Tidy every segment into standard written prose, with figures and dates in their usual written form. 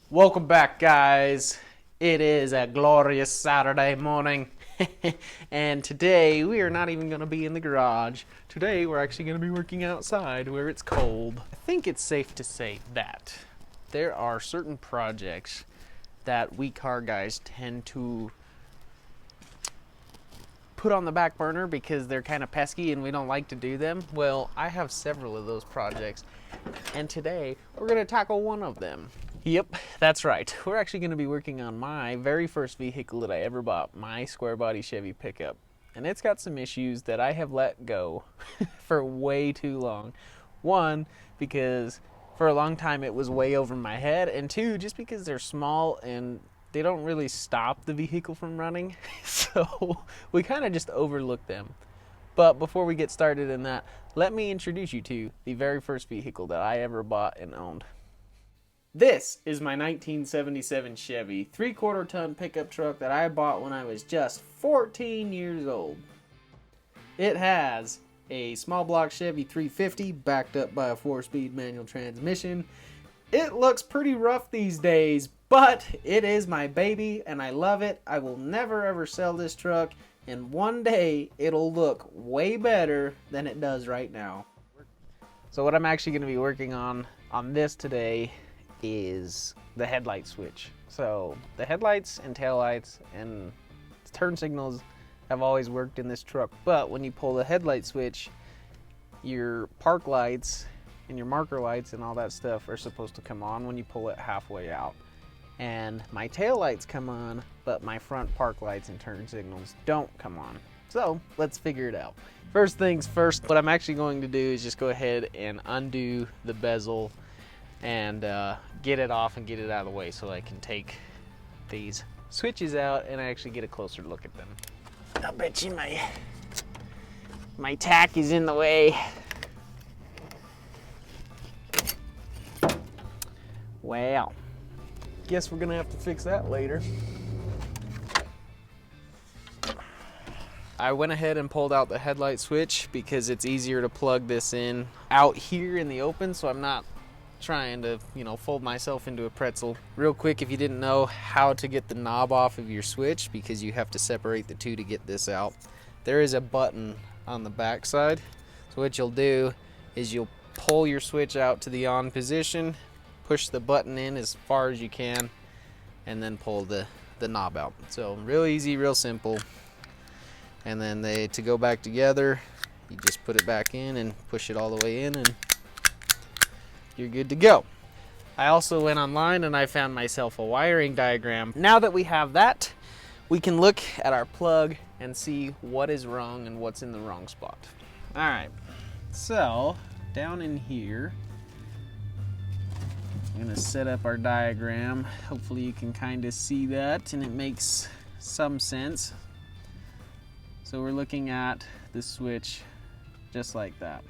Welcome back, guys. It is a glorious Saturday morning. And today we are not even going to be in the garage. Today we're actually going to be working outside where it's cold. I think it's safe to say that there are certain projects that we car guys tend to put on the back burner because they're kind of pesky and we don't like to do them. Well, I have several of those projects, and today we're going to tackle one of them. Yep, that's right. We're actually going to be working on my very first vehicle that I ever bought, my square body Chevy pickup. And it's got some issues that I have let go for way too long. One, because for a long time it was way over my head, and two, just because they're small and they don't really stop the vehicle from running. So we kind of just overlook them. But before we get started in that, let me introduce you to the very first vehicle that I ever bought and owned. This is my 1977 Chevy 3/4 ton pickup truck that I bought when I was just 14 years old. It has a small block Chevy 350 backed up by a 4-speed manual transmission. It looks pretty rough these days, but it is my baby and I love it. I will never ever sell this truck, and one day it'll look way better than it does right now. So what I'm actually going to be working on this today is the headlight switch. So the headlights and taillights and turn signals have always worked in this truck, but when you pull the headlight switch, your park lights and your marker lights and all that stuff are supposed to come on when you pull it halfway out. And my tail lights come on, but my front park lights and turn signals don't come on. So let's figure it out. First things first, what I'm actually going to do is just go ahead and undo the bezel and get it off and get it out of the way so I can take these switches out and actually get a closer look at them. I'll bet you my tack is in the way. Well, guess we're gonna have to fix that later. I went ahead and pulled out the headlight switch because it's easier to plug this in out here in the open, so I'm not trying to, fold myself into a pretzel. Real quick, if you didn't know how to get the knob off of your switch, because you have to separate the two to get this out, there is a button on the back side. So what you'll do is you'll pull your switch out to the on position, push the button in as far as you can, and then pull the knob out. So real easy, real simple. And then to go back together, you just put it back in and push it all the way in, and you're good to go. I also went online and I found myself a wiring diagram. Now that we have that, we can look at our plug and see what is wrong and what's in the wrong spot. All right, so down in here, I'm gonna set up our diagram. Hopefully you can kind of see that and it makes some sense. So we're looking at the switch just like that.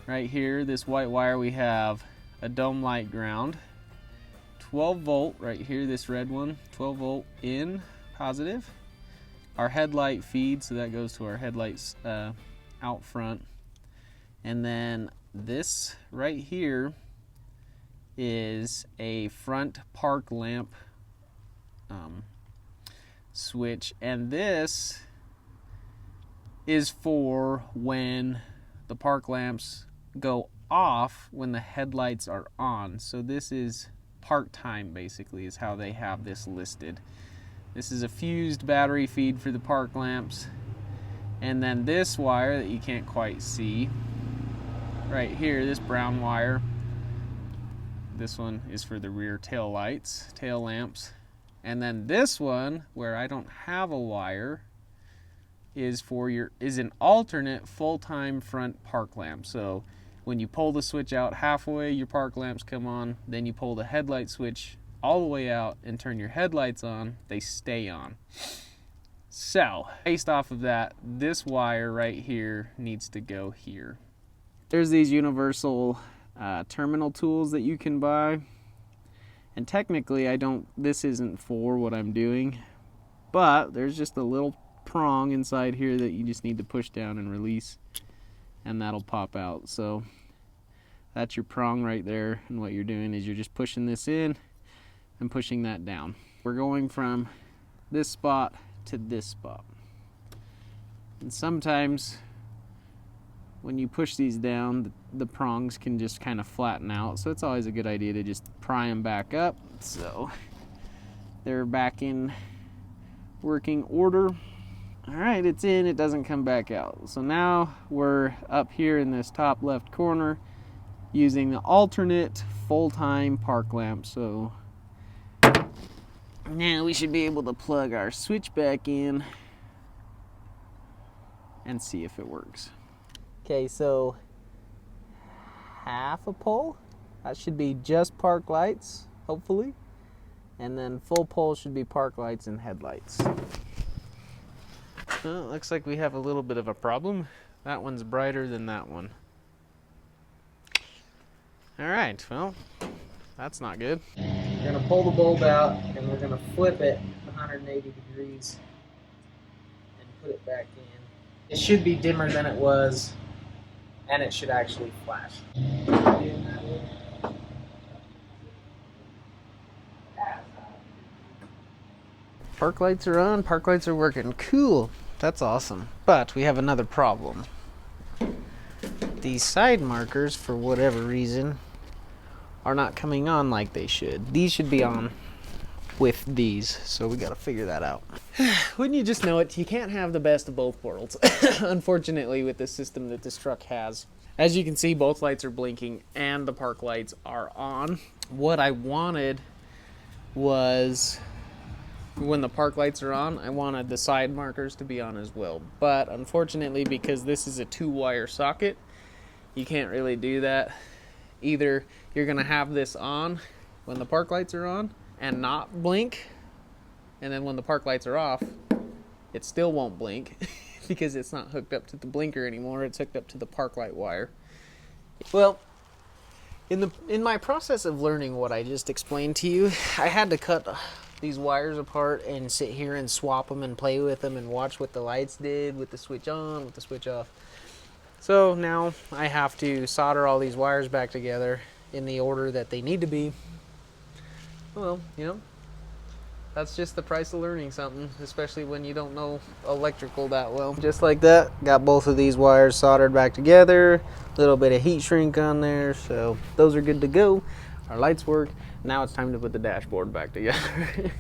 Right here, this white wire, we have a dome light ground, 12 volt right here, this red one, 12 volt in, positive. Our headlight feed, so that goes to our headlights out front. And then this right here is a front park lamp switch, and this is for when the park lamps go off when the headlights are on. So this is park time, basically, is how they have this listed. This is a fused battery feed for the park lamps. And then this wire that you can't quite see right here, this brown wire, this one is for the rear tail lights, tail lamps. And then this one, where I don't have a wire, is an alternate full-time front park lamp. So when you pull the switch out halfway, your park lamps come on. Then you pull the headlight switch all the way out and turn your headlights on, they stay on. So based off of that, this wire right here needs to go here. There's these universal terminal tools that you can buy, and technically this isn't for what I'm doing, but there's just a little prong inside here that you just need to push down and release, and that'll pop out. So that's your prong right there, and what you're doing is you're just pushing this in, and pushing that down. We're going from this spot to this spot. And sometimes when you push these down, the prongs can just kind of flatten out. So it's always a good idea to just pry them back up. So they're back in working order. All right, it's in, it doesn't come back out. So now we're up here in this top left corner using the alternate full-time park lamp. So now we should be able to plug our switch back in and see if it works. Okay, so half a pole, that should be just park lights, hopefully. And then full pole should be park lights and headlights. Well, it looks like we have a little bit of a problem. That one's brighter than that one. All right, well, that's not good. We're gonna pull the bulb out and we're gonna flip it 180 degrees and put it back in. It should be dimmer than it was, and it should actually flash. Park lights are on, park lights are working. Cool, that's awesome. But we have another problem. These side markers, for whatever reason, are not coming on like they should. These should be on with these, so we gotta figure that out. Wouldn't you just know it, you can't have the best of both worlds, unfortunately, with the system that this truck has. As you can see, both lights are blinking and the park lights are on. What I wanted was, when the park lights are on, I wanted the side markers to be on as well. But unfortunately, because this is a 2-wire socket, you can't really do that. Either you're gonna have this on when the park lights are on and not blink, and then when the park lights are off, it still won't blink because it's not hooked up to the blinker anymore, it's hooked up to the park light wire. Well, in my process of learning what I just explained to you, I had to cut these wires apart and sit here and swap them and play with them and watch what the lights did with the switch on, with the switch off. So now I have to solder all these wires back together in the order that they need to be. Well, you know, that's just the price of learning something, especially when you don't know electrical that well. Just like that, got both of these wires soldered back together, a little bit of heat shrink on there, so those are good to go. Our lights work. Now it's time to put the dashboard back together.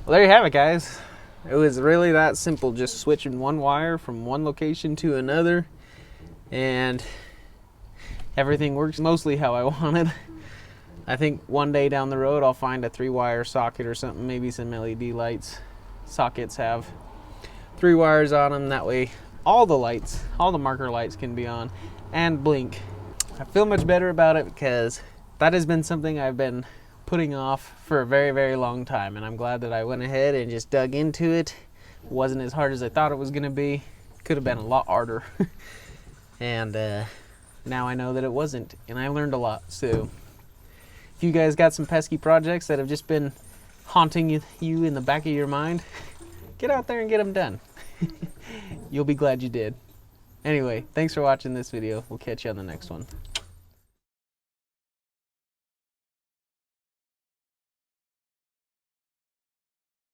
Well, there you have it, guys. It was really that simple, just switching one wire from one location to another, and everything works mostly how I wanted. I think one day down the road I'll find a 3-wire socket or something, maybe some LED lights. Sockets have 3 wires on them, that way all the lights, all the marker lights can be on and blink. I feel much better about it because that has been something I've been putting off for a very, very long time, and I'm glad that I went ahead and just dug into it. It wasn't as hard as I thought it was gonna be. Could have been a lot harder. And now I know that it wasn't, and I learned a lot. So if you guys got some pesky projects that have just been haunting you in the back of your mind, get out there and get them done. You'll be glad you did. Anyway, thanks for watching this video. We'll catch you on the next one.